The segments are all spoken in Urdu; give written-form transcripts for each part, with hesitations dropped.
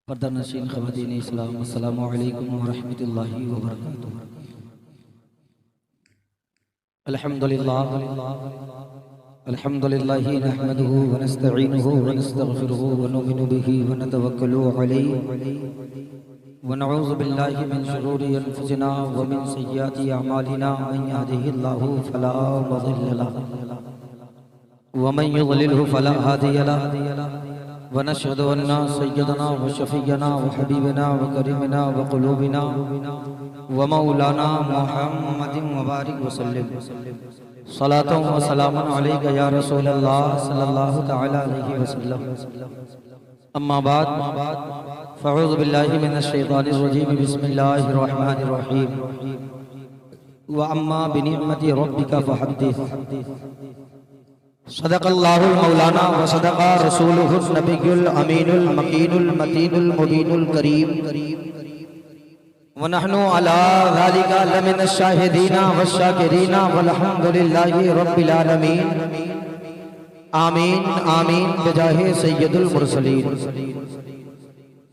پردہ نشین خواتین اسلام، السلام علیکم ورحمۃ اللہ وبرکاتہ۔ الحمدللہ نحمده ونستعینه ونستغفره ونؤمن به ونتوکل علیہ ونعوذ باللہ من شرور انفسنا ومن سیئات اعمالنا، من یهده اللہ فلا مضل له ومن یضللہ فلا ہادی له، ونشهد أن سيدنا وشفينا وحبيبنا وكريمنا وقلوبنا ومولانا محمد وبارك وسلم صلاة وسلام عليك يا رسول الله صلى الله تعالى عليه وسلم۔ أما بعد فأعوذ بالله من الشيطان الرجيم، بسم الله الرحمن الرحيم۔ وأما بنعمة ربك فحدث۔ صدق اللہ المولانا وصدق رسولہ النبی الامین المکین المتین المبین الکریم، ونحن علی ذلک لمن الشاہدین والشاکرین والحمد للہ رب العالمین، آمین آمین بجاہ سید المرسلین۔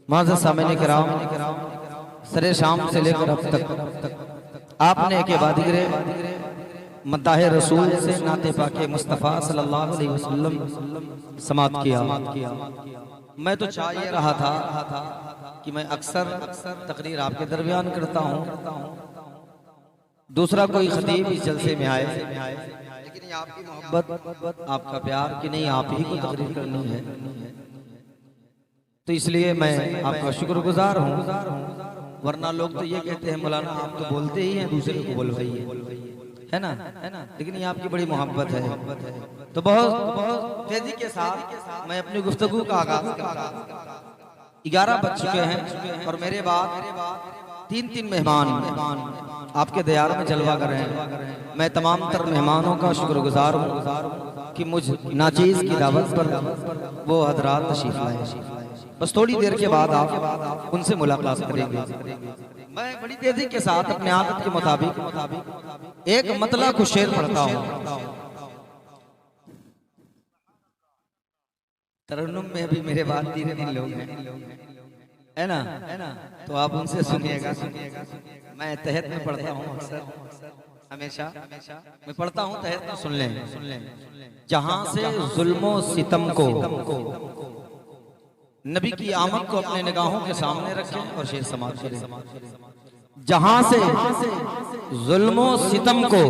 معزز سامعین کرام، سر شام سے لے کر اب تک آپ نے ایک بادگرے مداح رسول سے نعت پاک مصطفیٰ صلی اللہ علیہ وسلم سماعت کیا۔ میں تو چاہ یہ رہا تھا کہ میں اکثر تقریر آپ کے درمیان کرتا ہوں، دوسرا کوئی خطیب اس جلسے میں آئے، لیکن یہ آپ کی محبت، آپ کا پیار کہ نہیں آپ ہی کو تقریر کرنی ہے، تو اس لیے میں آپ کا شکر گزار ہوں۔ ورنہ لوگ تو یہ کہتے ہیں مولانا آپ تو بولتے ہی ہیں، دوسرے کو بولوائیے، ہے نا، لیکن یہ آپ کی بڑی محبت ہے۔ تو بہت تیزی کے ساتھ میں اپنی گفتگو کا آغاز کرتا ہوں۔ 11 بج چکے ہیں اور میرے بعد تین مہمان آپ کے دیار میں جلوہ کر رہے ہیں۔ میں تمام تر مہمانوں کا شکر گزار ہوں کہ مجھ ناچیز کی دعوت پر وہ حضرات تشریف لائے۔ بس تھوڑی دیر کے بعد آپ ان سے ملاقات کریں گے۔ میں بڑی تیزی کے ساتھ اپنے عادت کے مطابق ایک مطلع کو شعر پڑھتا ہوں۔ ترنم میں ابھی میرے بعد 3 لوگ ہیں، ہے نا، تو آپ ان سے سنیے گا۔ میں تحت میں پڑھتا ہوں، اکثر ہمیشہ میں پڑھتا ہوں تحت میں، سن لیں۔ جہاں سے ظلم و ستم کو، نبی کی آمد کو اپنے نگاہوں کے سامنے رکھیں اور شعر سماعت کریں۔ جہاں سے ظلم و ستم کو،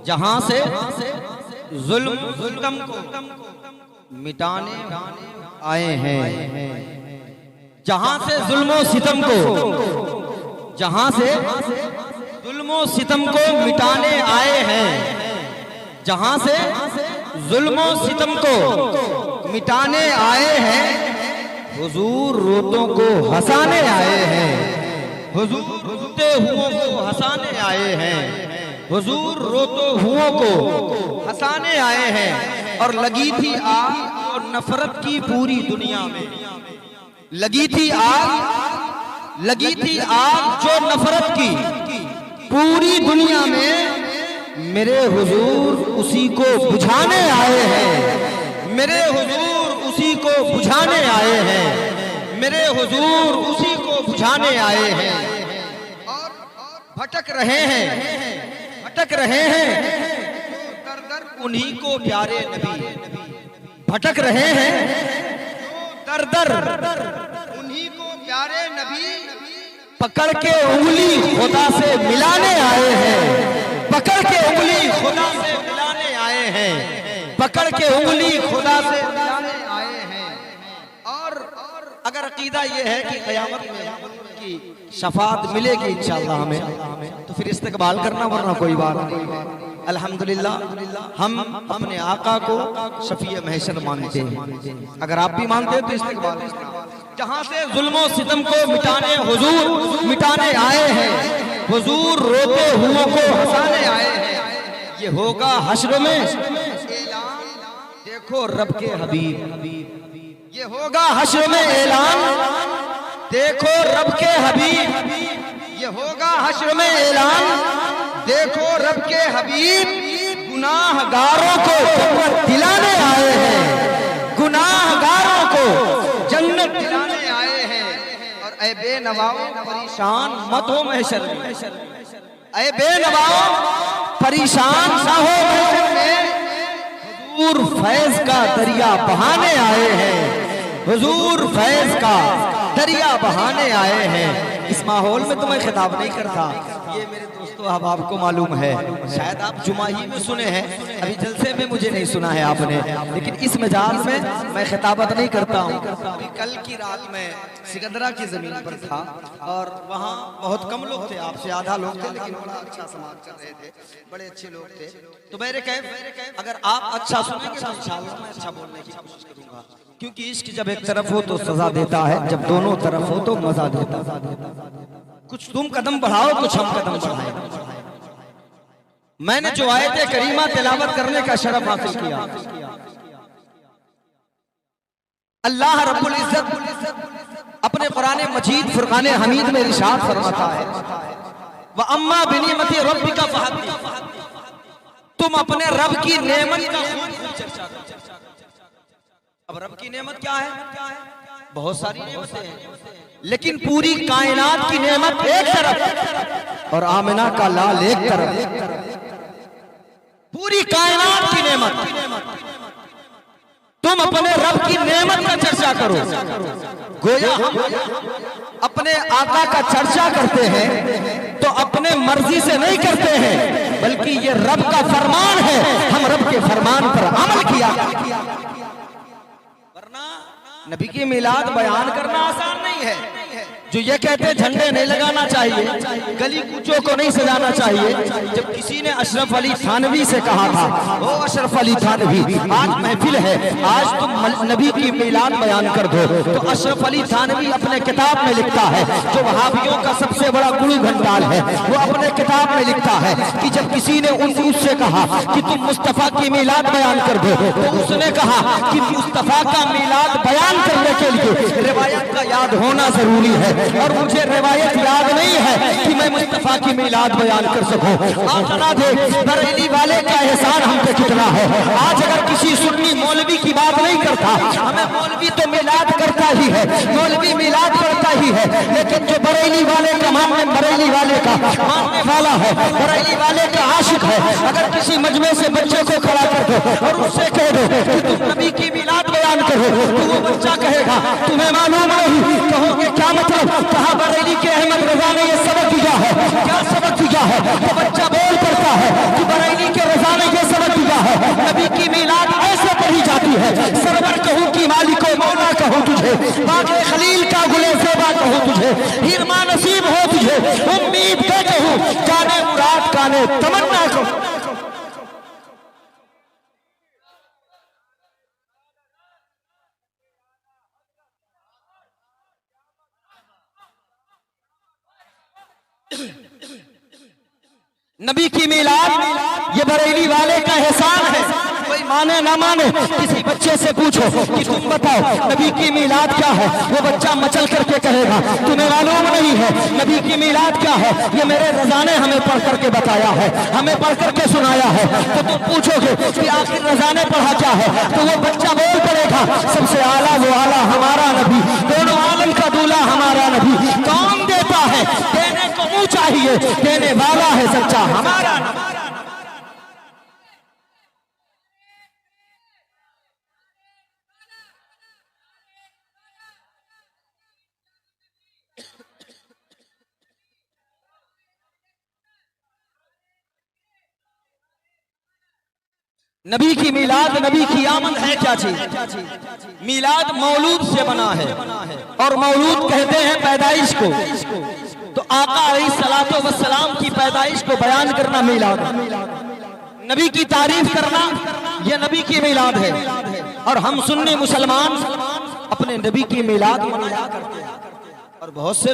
جہاں سے ظلم و ستم کو مٹانے آئے ہیں، جہاں سے ظلم و ستم کو، جہاں سے ظلم و ستم کو مٹانے آئے ہیں، جہاں سے ظلم و ستم کو مٹانے آئے ہیں، حضور روتوں کو ہنسانے آئے ہیں، حضور روتے ہوں کو ہنسانے آئے ہیں، حضور روتے ہوں کو ہنسانے آئے ہیں۔ اور لگی تھی آگ اور نفرت کی پوری دنیا میں، لگی تھی آگ، لگی تھی آگ جو نفرت کی پوری دنیا میں، میرے حضور اسی کو بجھانے آئے ہیں، میرے حضور اسی کو بجھانے آئے ہیں، میرے حضور اسی کو بجھانے آئے ہیں۔ اور بھٹک رہے ہیں، بھٹک رہے ہیں در در انہی کو پیارے نبی، بھٹک رہے ہیں در در انہی کو پیارے نبی، پکڑ کے انگلی خدا سے ملانے آئے ہیں، پکڑ کے انگلی خدا سے ملانے آئے ہیں، پکڑ کے انگلی خدا سے ملانے آئے ہیں۔ اور اگر عقیدہ یہ ہے کہ قیامت میں کی شفاعت ملے گی انشاءاللہ ہمیں، تو پھر استقبال کرنا، ورنہ کوئی بات نہیں۔ الحمدللہ ہم اپنے آقا کو شفیع محشر مانتے ہیں، اگر آپ بھی مانتے ہیں تو استقبال کرنا۔ جہاں سے ظلم و ستم کو مٹانے حضور مٹانے آئے ہیں، حضور روتے ہوں کو ہنسانے آئے ہیں، یہ ہوگا حشر میں اعلان دیکھو رب کے حبیب، یہ ہوگا حشر میں اعلان دیکھو رب کے حبیب، یہ ہوگا حشر میں اعلان دیکھو رب کے حبیب، گناہ گاروں کو جنت دلانے آئے ہیں، گناہ گاروں کو جنت دلانے آئے اے بے نواؤ پریشان مت ہو محشر میں، اے بے نواؤ پریشان نہ ہو محشر میں، حضور فیض کا دریا بہانے آئے ہیں، حضور فیض کا دریا بہانے آئے ہیں۔ اس ماحول میں تو میں خطاب نہیں کرتا، یہ میرے دوستو احباب کو معلوم ہے، شاید آپ جمعہ ہی میں سنے ہیں، ابھی جلسے میں مجھے نہیں سنا ہے آپ نے، لیکن اس مجال میں خطابت نہیں کرتا ہوں۔ ابھی کل کی رات میں سکندرہ کی زمین پر تھا اور وہاں بہت کم لوگ تھے، آپ سے آدھا لوگ تھے، لیکن بڑا اچھا سماعت کر رہے تھے، بڑے اچھے لوگ تھے۔ تو میرے کہے اگر آپ اچھا سنیں گے تو انشاءاللہ میں اچھا بولنے کی کوشش کروں گا، کیونکہ عشق جب ایک طرف ہو تو سزا دیتا ہے، جب دونوں طرف ہو تو مزہ دیتا ہے۔ کچھ تم قدم بڑھاؤ، کچھ ہم قدم بڑھائیں۔ میں نے جو آیت کریمہ تلاوت کرنے کا شرف حاصل کیا، اللہ رب العزت اپنے قرآن مجید فرقان حمید میں ارشاد فرماتا ہے وَأَمَّا بِنِعْمَتِ رَبِّكَ فَحَدِّثْ، تم اپنے رب کی نعمت کا خوب چرچا کرو۔ اب رب کی نعمت کیا ہے؟ بہت ساری نعمتیں ہیں، لیکن پوری کائنات کی نعمت ایک طرف اور آمنہ کا لال ایک طرف، پوری کائنات کی نعمت، تم اپنے رب کی نعمت کا چرچا کرو۔ گویا ہم اپنے آقا کا چرچا کرتے ہیں تو اپنے مرضی سے نہیں کرتے ہیں، بلکہ یہ رب کا فرمان ہے، ہم رب کے فرمان پر عمل کیا۔ ورنہ نبی کی میلاد بیان کرنا آسان نہیں ہے۔ جو یہ کہتے جھنڈے نہیں لگانا چاہیے، گلی کوچوں کو نہیں سجانا چاہیے، جب کسی نے اشرف علی تھانوی سے کہا تھا او اشرف علی تھانوی آج محفل ہے، آج تم نبی کی میلاد بیان کر دو، تو اشرف علی تھانوی اپنے کتاب میں لکھتا ہے، جو وہابیوں کا سب سے بڑا گرو گھنٹال ہے، وہ اپنے کتاب میں لکھتا ہے کہ جب کسی نے اس سے کہا کہ تم مصطفیٰ کی میلاد بیان کر دو، تو اس نے کہا کہ مصطفیٰ کا میلاد بیان کرنے کے لیے روایت کا یاد ہونا ضروری ہے، اور مجھے روایت یاد نہیں ہے کہ میں مصطفیٰ کی میلاد بیان کر سکوں۔ آپ ذرا دیکھ بریلی والے کا احسان ہم پہ کتنا ہے۔ آج اگر کسی سنی مولوی کی بات نہیں کرتا، ہمیں مولوی تو میلاد کرتا ہی ہے، مولوی میلاد کرتا ہی ہے، لیکن جو بریلی والے کا ماننے، بریلی والے کا ماننے والا ہے، بریلی والے کا عاشق ہے، اگر کسی مجمع سے بچے کو کھڑا کر دو اور اس سے کہہ دو کہ تم نبی کی میلاد بیان کرو، تو وہ بچہ کہے گا تمہیں معلوم نہیں، کہو گے کیا مطلب؟ کہا بریلی کے احمد رضا نے یہ سبق دیا ہے۔ کیا سبق دیا ہے؟ تو بچہ بول پڑتا ہے کہ بریلی کے رضا نے یہ سبق دیا ہے، نبی کی میلاد ایسے پڑھی جاتی ہے، سرور کہوں کی مالک و مولا کہوں تجھے، باغ خلیل کا گلے زیبا کہوں تجھے، ہیرما نصیب ہو تجھے، امید پہ کہوں، جانے مراد کانے تمنا کہوں۔ نبی کی میلاد یہ بریلی والے کا احسان ہے، کوئی مانے نہ مانے، کسی بچے سے پوچھو کہ تم بتاؤ نبی کی میلاد کیا ہے، وہ بچہ مچل کر کے کہے گا تمہیں معلوم نہیں ہے نبی کی میلاد کیا ہے، یہ میرے رضا نے ہمیں پڑھ کر کے بتایا ہے، ہمیں پڑھ کر کے سنایا ہے۔ تو تم پوچھو گے کہ آخر رضا نے پڑھا کیا ہے، تو وہ بچہ بول پڑے گا سب سے اعلیٰ وہ اعلیٰ ہمارا نبی، دونوں عالم کا دولہ ہمارا نبی، کون دیتا ہے؟ دینے کو منہ چاہیے، دینے والا ہے سچا ہمارا نبی۔ نبی کی میلاد، نبی کی آمد ہے کیا چیز؟ میلاد مولود سے بنا ہے، اور مولود کہتے ہیں پیدائش کو، تو آقا علیہ السلام کی پیدائش کو بیان کرنا میلاد، نبی کی تعریف کرنا یہ نبی کی میلاد ہے، اور ہم سنی مسلمان اپنے نبی کی میلاد منایا کرتے ہیں۔ اور بہت سے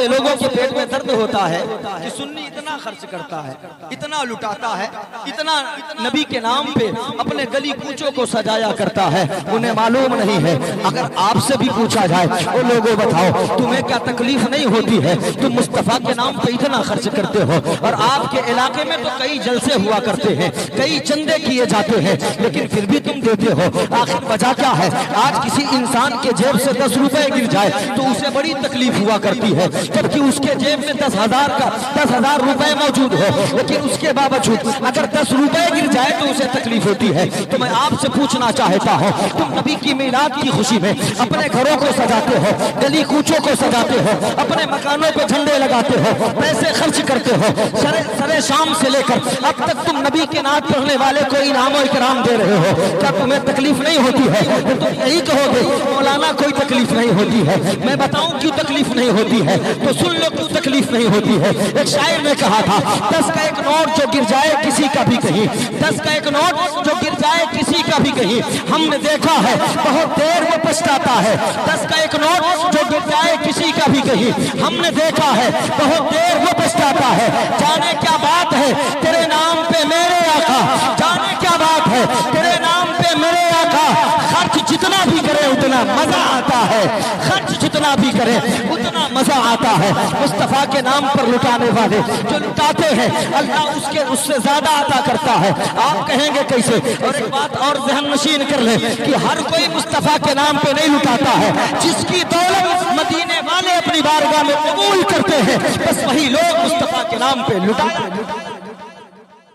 لوگوں کے پیٹ میں درد ہوتا ہے کہ سنی اتنا خرچ کرتا ہے، اتنا لٹاتا ہے، اتنا نبی کے نام پہ اپنے گلی کوچوں کو سجایا کرتا ہے، انہیں معلوم نہیں ہے۔ اگر آپ سے بھی پوچھا جائے وہ لوگوں بتاؤ تمہیں کیا تکلیف نہیں ہوتی ہے، تم مصطفیٰ کے نام پہ اتنا خرچ کرتے ہو، اور آپ کے علاقے میں تو کئی جلسے ہوا کرتے ہیں، کئی چندے کیے جاتے ہیں، لیکن پھر بھی تم دیتے ہو، آخر وجہ کیا ہے؟ آج کسی انسان کے جیب سے 10 روپے گر جائے تو اسے بڑی تکلیف ہوا کرتی ہے، جبکہ اس کے جیب میں 10,000 روپے موجود ہو، لیکن اس کے باوجود اگر 10 روپے گر جائے تو اسے تکلیف ہوتی ہے۔ تو میں آپ سے پوچھنا چاہتا ہوں، تم نبی کی میلاد کی خوشی میں اپنے گھروں کو سجاتے ہو، گلی کوچوں کو سجاتے ہو، اپنے مکانوں پہ جھنڈے لگاتے ہو، پیسے خرچ کرتے ہو، سر شام سے لے کر اب تک تم نبی کے نعت پڑھنے والے کو انعام و اکرام دے رہے ہو، کیا تمہیں تکلیف نہیں ہوتی ہے؟ تم یہی کہو گے مولانا کوئی تکلیف نہیں ہوتی ہے۔ میں بتاؤں کیوں تکلیف نہیں ہوتی ہے، تو سن لو کیوں تکلیف نہیں ہوتی ہے۔ ایک شاعر نے کہا تھا 10 کا ایک نوٹ جو گر جائے کسی کا بھی کہیں، 10 کا ایک نوٹ جو گر جائے کسی کا بھی کہیں، ہم نے دیکھا ہے بہت دیر وہ پچھتاتا ہے۔ 10 کا ایک نوٹ جو گر جائے کسی کا بھی کہیں، ہم نے دیکھا ہے بہت دیر وہ پچھتاتا ہے۔ جانے کیا بات ہے تیرے نام پہ میرے آقا، جانے کیا بات ہے تیرے نام پہ میرے آقا، خرچ جتنا بھی کرے اتنا مزہ آتا ہے، خرچ جتنا بھی کرے اتنا مزہ آتا ہے۔ مصطفیٰ کے نام پر لٹانے والے جو لٹاتے ہیں اللہ اس سے زیادہ عطا کرتا ہے۔ آپ کہیں گے کیسے؟ اور ایک بات اور ذہن نشین کر لیں کہ ہر کوئی مصطفیٰ کے نام پہ نہیں لٹاتا ہے۔ جس کی دولت مدینے والے اپنی بارگاہ میں قبول کرتے ہیں بس وہی لوگ مصطفیٰ کے نام پہ لٹاتے ہیں۔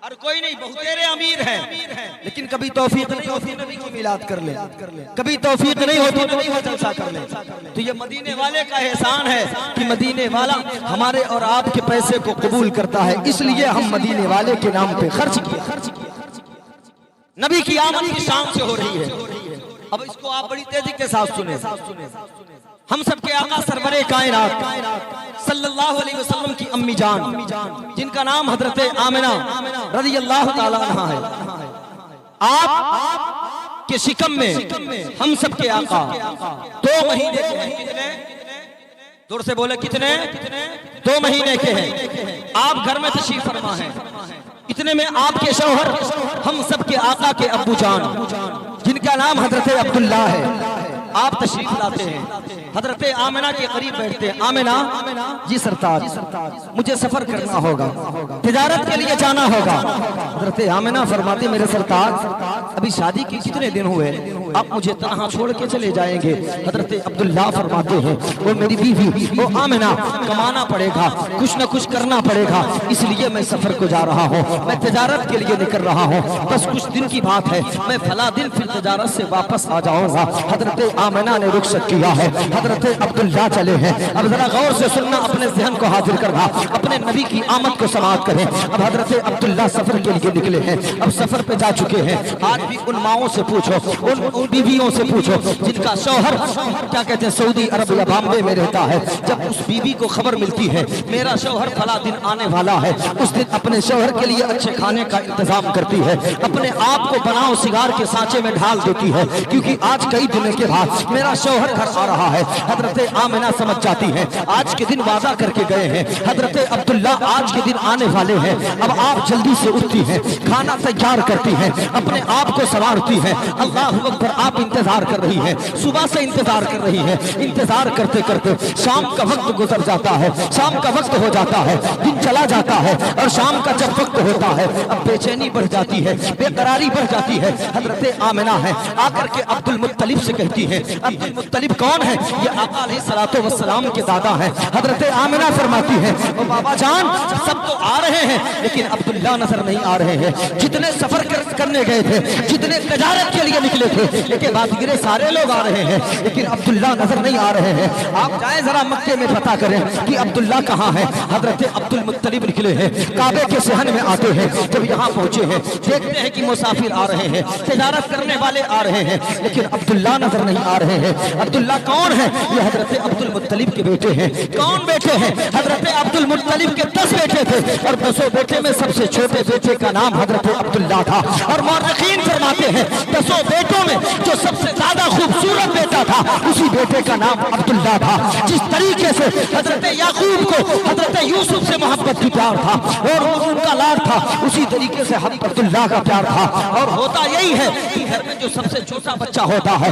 ہر کوئی نہیں، بہت تیرے امیر ہیں، لیکن کبھی توفیق نہیں ہوتی نبی کی میلاد کر لے، کبھی توفیق نہیں ہوتی نبی کا جلسہ کر لے۔ تو یہ مدینے والے کا احسان ہے کہ مدینے والا ہمارے اور آپ کے پیسے کو قبول کرتا ہے، اس لیے ہم مدینے والے کے نام پہ خرچ کیا۔ نبی کی آمد کی شان سے ہو رہی ہے۔ اب اس کو آپ بڑی تیزی کے ساتھ سنیں۔ ہم سب کے آقا سرور کائنات صلی اللہ علیہ وسلم کی امی جان جن کا نام حضرت آمنہ رضی اللہ تعالی عنہا ہے، آپ کے شکم میں ہم سب کے آقا 2 مہینے کے ہیں۔ دور سے بولے کتنے؟ 2 مہینے کے ہیں۔ آپ گھر میں تشریف فرما ہیں، اتنے میں آپ کے شوہر ہم سب کے آقا کے ابو جان جن کا نام حضرت عبداللہ ہے، آپ تشریف لاتے ہیں، حضرت آمنہ کے قریب بیٹھتے ہیں۔ آمنہ جی سرتاج مجھے سفر کرنا ہوگا، تجارت کے لیے جانا ہوگا۔ حضرت آمنہ فرماتے میرے سرتاج ابھی شادی کی کتنے دن ہوئے، آپ مجھے تنہا چھوڑ کے چلے جائیں گے؟ حضرت عبداللہ فرماتے ہیں وہ میری بیوی وہ آمنہ کمانا پڑے گا، کچھ نہ کچھ کرنا پڑے گا، اس لیے میں سفر کو جا رہا ہوں، میں تجارت کے لیے نکل رہا ہوں، بس کچھ دن کی بات ہے، میں فلاں دن پھر تجارت سے واپس آ جاؤں گا۔ حضرت آمنہ نے رخصت کیا ہے، حضرت عبداللہ چلے ہیں۔ اب ذرا غور سے سننا، اپنے ذہن کو حاضر کرنا، اپنے نبی کی آمد کو سماعت کریں۔ اب حضرت عبداللہ سفر کے لیے نکلے ہیں، اب سفر پہ جا چکے ہیں۔ آج بھی ان ماؤں سے پوچھو، ان بیویوں سے پوچھو جن کا شوہر کیا کہتے ہیں سعودی عرب یا بامبے میں رہتا ہے، جب اس بیوی کو خبر ملتی ہے میرا شوہر فلاں دن آنے والا ہے، اس دن اپنے شوہر کے لیے اچھے کھانے کا انتظام کرتی ہے، اپنے آپ کو بناؤ سگار کے سانچے میں ڈھال دیتی ہے، کیونکہ آج کئی دنوں کے بعد میرا شوہر گھر آ رہا ہے۔ حضرت آمنہ سمجھ جاتی ہیں آج کے دن وعدہ کر کے گئے ہیں، حضرت عبداللہ آج کے دن آنے والے ہیں، اب آپ جلدی سے اٹھتی ہیں، کھانا تیار کرتی ہیں، اپنے آپ کو سنوارتی ہیں، اللہ اکبر، آپ انتظار کر رہی ہیں، صبح سے انتظار کر رہی ہیں، انتظار کرتے کرتے شام کا وقت گزر جاتا ہے، شام کا وقت ہو جاتا ہے، دن چلا جاتا ہے، اور شام کا جب وقت ہوتا ہے اب بے چینی بڑھ جاتی ہے، بے قراری بڑھ جاتی ہے۔ حضرت آمنہ ہے آ کر کے عبد المطلب سے کہتی ہے، عبد المطلب کون ہے؟ یہ آقا علیہ الصلوۃ والسلام کے دادا ہیں۔ حضرت آمنہ فرماتی ہے او بابا جان سب تو آ رہے ہیں لیکن عبداللہ نظر نہیں آ رہے ہیں، جتنے سفر کرنے گئے تھے، جتنے تجارت کے لیے نکلے تھے، لیکن بادگرے سارے لوگ آ رہے ہیں لیکن عبداللہ نظر نہیں آ رہے ہیں۔ آپ جائیں ذرا مکے میں پتہ کریں کہ عبداللہ کہاں ہے۔ حضرت عبد المطلب نکلے ہیں، کعبے کے صحن میں آتے ہیں، جب یہاں پہنچے ہیں دیکھتے ہیں کہ مسافر آ رہے ہیں، تجارت کرنے والے آ رہے ہیں لیکن عبداللہ نظر نہیں آ رہے ہیں۔ عبداللہ کون ہے؟ یہ حضرت عبد المطلب کے بیٹے ہیں۔ کون بیٹے ہیں؟ حضرت عبد المطلب کے 10 بیٹے تھے اور 10 بیٹے میں سب سے چھوٹے بیٹے کا نام حضرت عبداللہ تھا، اور مورخین فرماتے ہیں 10 بیٹوں میں جو سب سے زیادہ خوبصورت بیٹا تھا اسی بیٹے کا نام عبداللہ تھا۔ جس طریقے سے حضرت یعقوب کو حضرت یوسف سے محبت کی پیار تھا اور ان کا لاڈ تھا، اسی طریقے سے عبداللہ کا پیار تھا۔ اور ہوتا یہی ہے کہ گھر میں جو سب سے چھوٹا بچہ ہوتا ہے